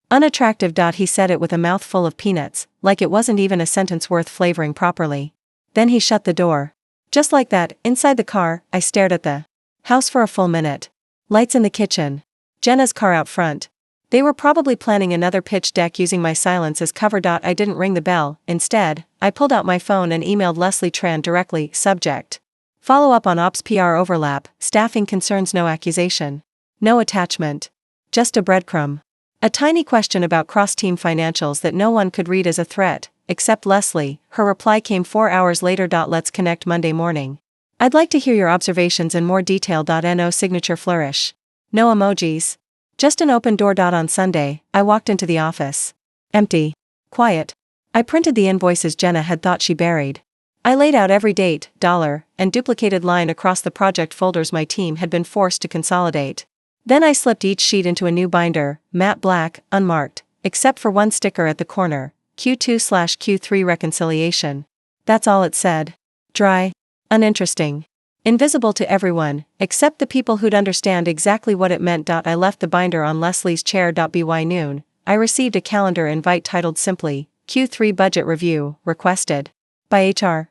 Speaker 1: Unattractive. He said it with a mouthful of peanuts, like it wasn't even a sentence worth flavoring properly. Then he shut the door. Just like that, inside the car, I stared at the house for a full minute. Lights in the kitchen. Jenna's car out front. They were probably planning another pitch deck using my silence as cover. I didn't ring the bell. Instead, I pulled out my phone and emailed Leslie Tran directly. Subject. Follow up on Ops PR overlap, staffing concerns. No accusation. No attachment. Just a breadcrumb. A tiny question about cross-team financials that no one could read as a threat, except Leslie. Her reply came 4 hours later. Let's connect Monday morning. I'd like to hear your observations in more detail. No signature flourish. No emojis. Just an open door. On Sunday, I walked into the office. Empty. Quiet. I printed the invoices Jenna had thought she buried. I laid out every date, dollar, and duplicated line across the project folders my team had been forced to consolidate. Then I slipped each sheet into a new binder, matte black, unmarked, except for one sticker at the corner, Q2/Q3 reconciliation. That's all it said. Dry. Uninteresting. Invisible to everyone, except the people who'd understand exactly what it meant. I left the binder on Leslie's chair. By noon, I received a calendar invite titled simply, Q3 Budget Review, requested by HR.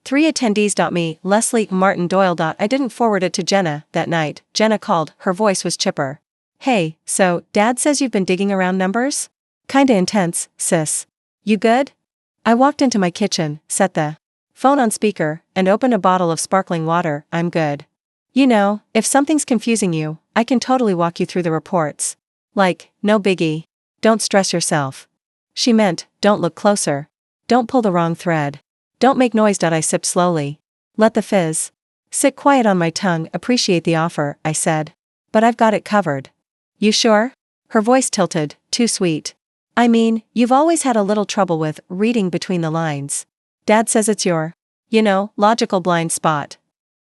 Speaker 1: 3 attendees. Me, Leslie, Martin Doyle. I didn't forward it to Jenna. That night, Jenna called, her voice was chipper. Hey, so, Dad says you've been digging around numbers? Kinda intense, sis. You good? I walked into my kitchen, set the phone on speaker, and opened a bottle of sparkling water. I'm good. You know, if something's confusing you, I can totally walk you through the reports. Like, no biggie. Don't stress yourself. She meant, don't look closer. Don't pull the wrong thread. Don't make noise. I sipped slowly. Let the fizz sit quiet on my tongue. Appreciate the offer, I said. But I've got it covered. You sure? Her voice tilted, too sweet. I mean, you've always had a little trouble with reading between the lines. Dad says it's your, logical blind spot.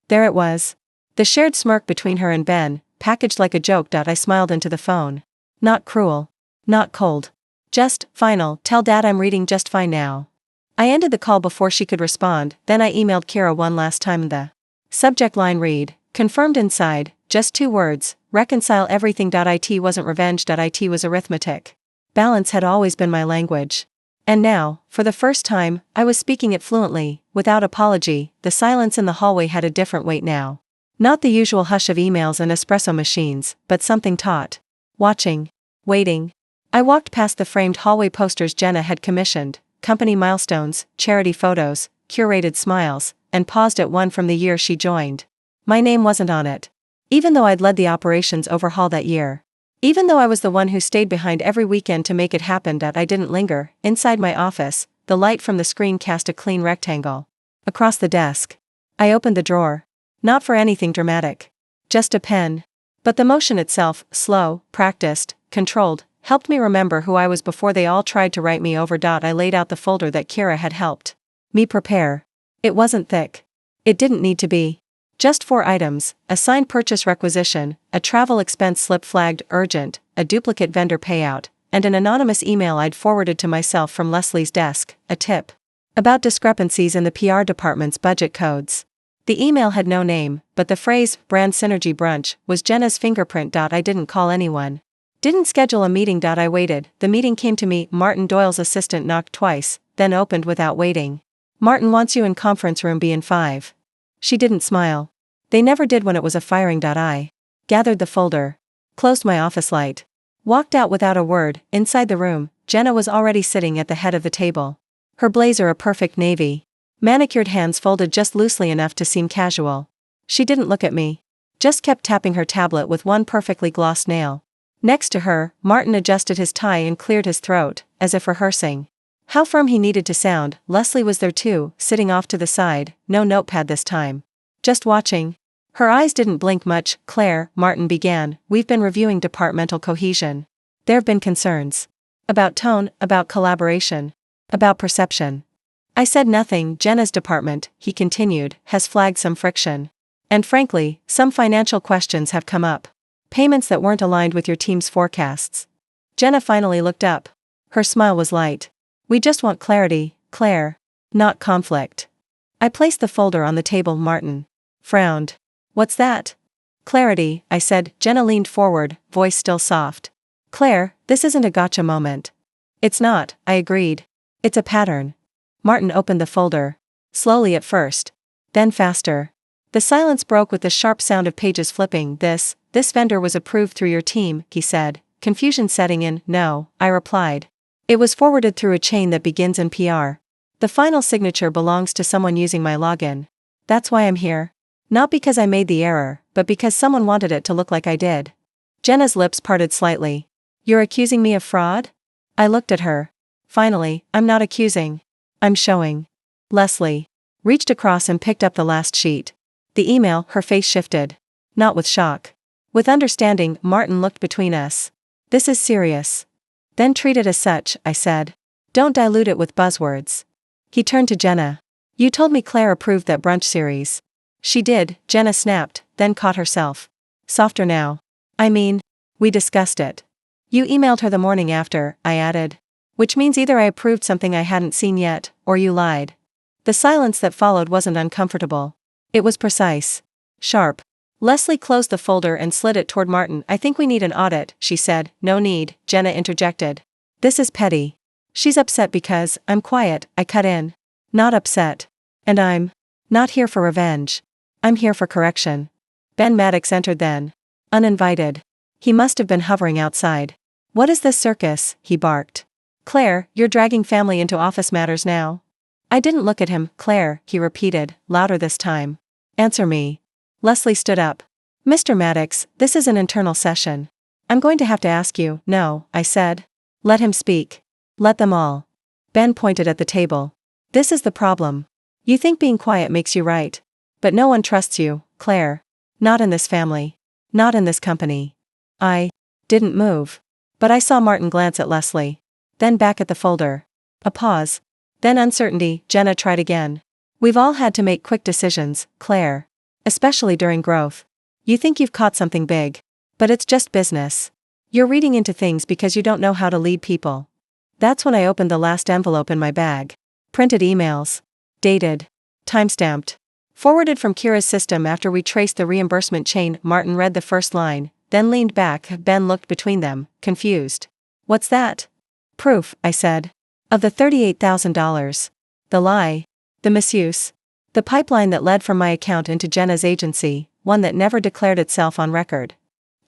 Speaker 1: There it was. The shared smirk between her and Ben, packaged like a joke. I smiled into the phone. Not cruel. Not cold. Just, final, tell Dad I'm reading just fine now. I ended the call before she could respond, then I emailed Kira one last time. The subject line read, confirmed inside, just 2 words, reconcile everything. It wasn't revenge. It was arithmetic. Balance had always been my language. And now, for the first time, I was speaking it fluently, without apology. The silence in the hallway had a different weight now. Not the usual hush of emails and espresso machines, but something taut. Watching. Waiting. I walked past the framed hallway posters Jenna had commissioned, company milestones, charity photos, curated smiles, and paused at one from the year she joined. My name wasn't on it. Even though I'd led the operations overhaul that year. Even though I was the one who stayed behind every weekend to make it happen. I didn't linger. Inside my office, the light from the screen cast a clean rectangle across the desk. I opened the drawer. Not for anything dramatic. Just a pen. But the motion itself, slow, practiced, controlled, helped me remember who I was before they all tried to write me over. I laid out the folder that Kira had helped me prepare. It wasn't thick. It didn't need to be. Just 4 items, a signed purchase requisition, a travel expense slip flagged urgent, a duplicate vendor payout, and an anonymous email I'd forwarded to myself from Leslie's desk, a tip about discrepancies in the PR department's budget codes. The email had no name, but the phrase, brand synergy brunch, was Jenna's fingerprint. I didn't call anyone. Didn't schedule a meeting. I waited. The meeting came to me. Martin Doyle's assistant knocked twice, then opened without waiting. Martin wants you in conference room B5. She didn't smile. They never did when it was a firing. I gathered the folder. Closed my office light. Walked out without a word. Inside the room, Jenna was already sitting at the head of the table. Her blazer a perfect navy. Manicured hands folded just loosely enough to seem casual. She didn't look at me. Just kept tapping her tablet with one perfectly glossed nail. Next to her, Martin adjusted his tie and cleared his throat, as if rehearsing how firm he needed to sound. Leslie was there too, sitting off to the side, no notepad this time. Just watching. Her eyes didn't blink much. Claire, Martin began, we've been reviewing departmental cohesion. There've been concerns. About tone, about collaboration. About perception. I said nothing. Jenna's department, he continued, has flagged some friction. And frankly, some financial questions have come up. Payments that weren't aligned with your team's forecasts. Jenna finally looked up. Her smile was light. We just want clarity, Claire. Not conflict. I placed the folder on the table. Martin frowned. What's that? Clarity, I said. Jenna leaned forward, voice still soft. Claire, this isn't a gotcha moment. It's not, I agreed. It's a pattern. Martin opened the folder. Slowly at first. Then faster. The silence broke with the sharp sound of pages flipping. This vendor was approved through your team, he said. Confusion setting in. No, I replied. It was forwarded through a chain that begins in PR. The final signature belongs to someone using my login. That's why I'm here. Not because I made the error, but because someone wanted it to look like I did. Jenna's lips parted slightly. You're accusing me of fraud? I looked at her. Finally, I'm not accusing. I'm showing. Leslie reached across and picked up the last sheet. The email. Her face shifted. Not with shock. With understanding. Martin looked between us. This is serious. Then treat it as such, I said. Don't dilute it with buzzwords. He turned to Jenna. You told me Claire approved that brunch series. She did, Jenna snapped, then caught herself. Softer now. I mean, we discussed it. You emailed her the morning after, I added. Which means either I approved something I hadn't seen yet, or you lied. The silence that followed wasn't uncomfortable. It was precise. Sharp. Leslie closed the folder and slid it toward Martin. I think we need an audit, she said. No need, Jenna interjected. This is petty. She's upset because I'm quiet, I cut in. Not upset. And I'm not here for revenge. I'm here for correction. Ben Maddox entered then. Uninvited. He must have been hovering outside. What is this circus? He barked. Claire, you're dragging family into office matters now. I didn't look at him. Claire, he repeated, louder this time. Answer me. Leslie stood up. Mr. Maddox, this is an internal session. I'm going to have to ask you. No, I said. Let him speak. Let them all. Ben pointed at the table. This is the problem. You think being quiet makes you right. But no one trusts you, Claire. Not in this family. Not in this company. I didn't move. But I saw Martin glance at Leslie. Then back at the folder. A pause. Then uncertainty. Jenna tried again. We've all had to make quick decisions, Claire. Especially during growth. You think you've caught something big. But it's just business. You're reading into things because you don't know how to lead people. That's when I opened the last envelope in my bag. Printed emails. Dated. Timestamped. Forwarded from Kira's system after we traced the reimbursement chain. Martin read the first line, then leaned back. Ben looked between them, confused. What's that? Proof, I said. Of the $38,000. The lie. The misuse. The pipeline that led from my account into Jenna's agency, one that never declared itself on record.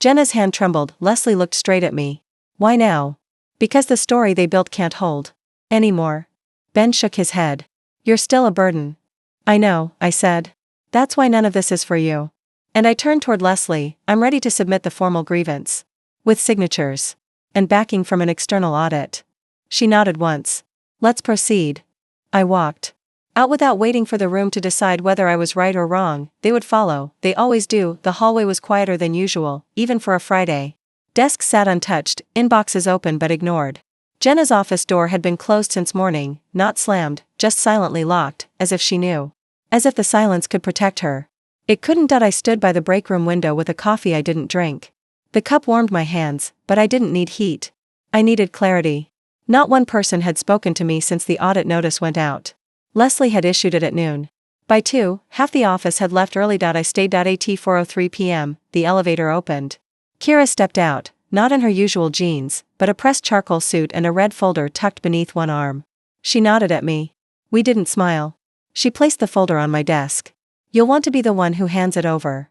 Speaker 1: Jenna's hand trembled. Leslie looked straight at me. Why now? Because the story they built can't hold. Anymore. Ben shook his head. You're still a burden. I know, I said. That's why none of this is for you. And I turned toward Leslie. I'm ready to submit the formal grievance. With signatures. And backing from an external audit. She nodded once. Let's proceed. I walked out without waiting for the room to decide whether I was right or wrong. They would follow. They always do. The hallway was quieter than usual, even for a Friday. Desks sat untouched, inboxes open but ignored. Jenna's office door had been closed since morning, not slammed, just silently locked, as if she knew. As if the silence could protect her. It couldn't. I stood by the break room window with a coffee I didn't drink. The cup warmed my hands, but I didn't need heat. I needed clarity. Not one person had spoken to me since the audit notice went out. Leslie had issued it at noon. By 2, half the office had left early. I stayed at 4:03 p.m., the elevator opened. Kira stepped out, not in her usual jeans, but a pressed charcoal suit and a red folder tucked beneath one arm. She nodded at me. We didn't smile. She placed the folder on my desk. You'll want to be the one who hands it over.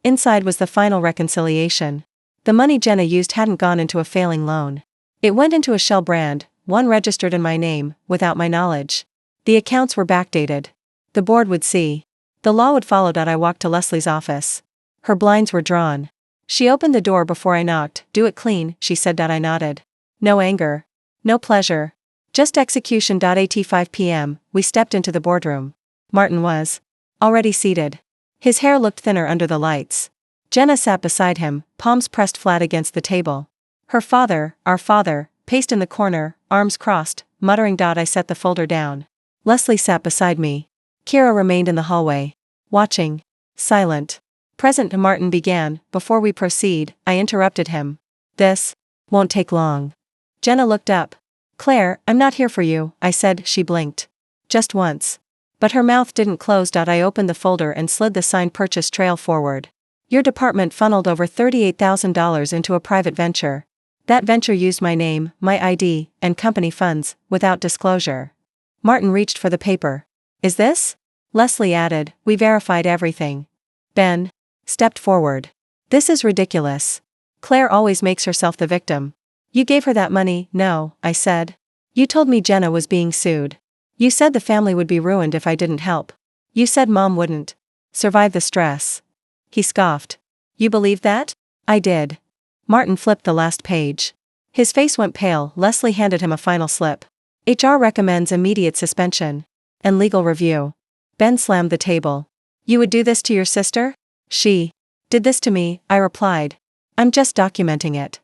Speaker 1: Inside was the final reconciliation. The money Jenna used hadn't gone into a failing loan. It went into a shell brand, one registered in my name, without my knowledge. The accounts were backdated. The board would see. The law would follow. I walked to Leslie's office. Her blinds were drawn. She opened the door before I knocked. Do it clean, she said. I nodded. No anger. No pleasure. Just execution. At 5 p.m., we stepped into the boardroom. Martin was already seated. His hair looked thinner under the lights. Jenna sat beside him, palms pressed flat against the table. Her father, our father, paced in the corner, arms crossed, muttering. I set the folder down. Leslie sat beside me. Kira remained in the hallway. Watching. Silent. Present. Martin began. Before we proceed, I interrupted him. This won't take long. Jenna looked up. Claire, I'm not here for you, I said. She blinked. Just once. But her mouth didn't close. I opened the folder and slid the signed purchase trail forward. Your department funneled over $38,000 into a private venture. That venture used my name, my ID, and company funds, without disclosure. Martin reached for the paper. Is this? Leslie added, we verified everything. Ben stepped forward. This is ridiculous. Claire always makes herself the victim. You gave her that money. No, I said. You told me Jenna was being sued. You said the family would be ruined if I didn't help. You said Mom wouldn't survive the stress. He scoffed. You believe that? I did. Martin flipped the last page. His face went pale. Leslie handed him a final slip. HR recommends immediate suspension and legal review. Ben slammed the table. You would do this to your sister? She did this to me, I replied. I'm just documenting it.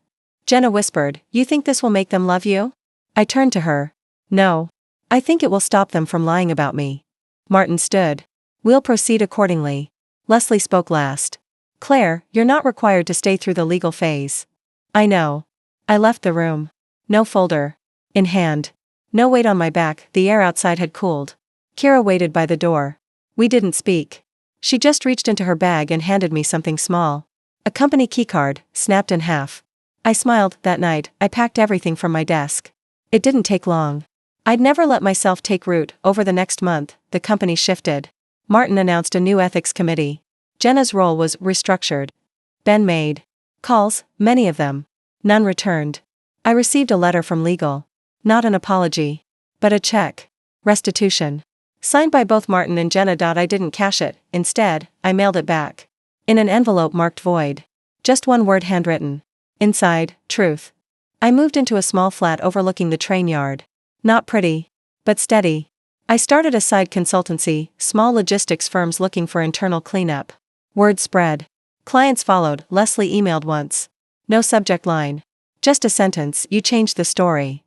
Speaker 1: Jenna whispered, you think this will make them love you? I turned to her. No. I think it will stop them from lying about me. Martin stood. We'll proceed accordingly. Leslie spoke last. Claire, you're not required to stay through the legal phase. I know. I left the room. No folder in hand. No weight on my back. The air outside had cooled. Kira waited by the door. We didn't speak. She just reached into her bag and handed me something small. A company keycard, snapped in half. I smiled. That night, I packed everything from my desk. It didn't take long. I'd never let myself take root. Over the next month, the company shifted. Martin announced a new ethics committee. Jenna's role was restructured. Ben made Calls, many of them. None returned. I received a letter from legal. Not an apology. But a check. Restitution. Signed by both Martin and Jenna. I didn't cash it, instead, I mailed it back. In an envelope marked void. Just one word handwritten. Inside, truth. I moved into a small flat overlooking the train yard. Not pretty. But steady. I started a side consultancy, small logistics firms looking for internal cleanup. Word spread. Clients followed. Leslie emailed once. No subject line. Just a sentence, you changed the story.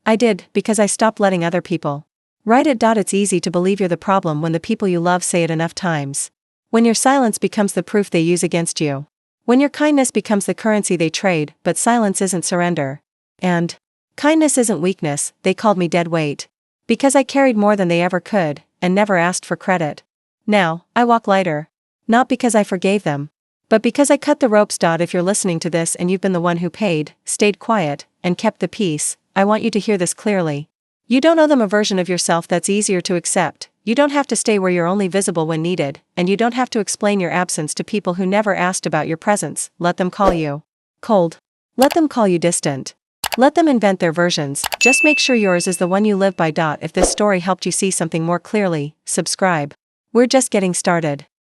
Speaker 1: I did, because I stopped letting other people write it. It's easy to believe you're the problem when the people you love say it enough times. When your silence becomes the proof they use against you. When your kindness becomes the currency they trade, but silence isn't surrender. And kindness isn't weakness. They called me dead weight. Because I carried more than they ever could, and never asked for credit. Now, I walk lighter. Not because I forgave them. But because I cut the ropes. If you're listening to this and you've been the one who paid, stayed quiet, and kept the peace, I want you to hear this clearly. You don't owe them a version of yourself that's easier to accept. You don't have to stay where you're only visible when needed, and you don't have to explain your absence to people who never asked about your presence. Let them call you cold. Let them call you distant. Let them invent their versions. Just make sure yours is the one you live by. If this story helped you see something more clearly, subscribe. We're just getting started.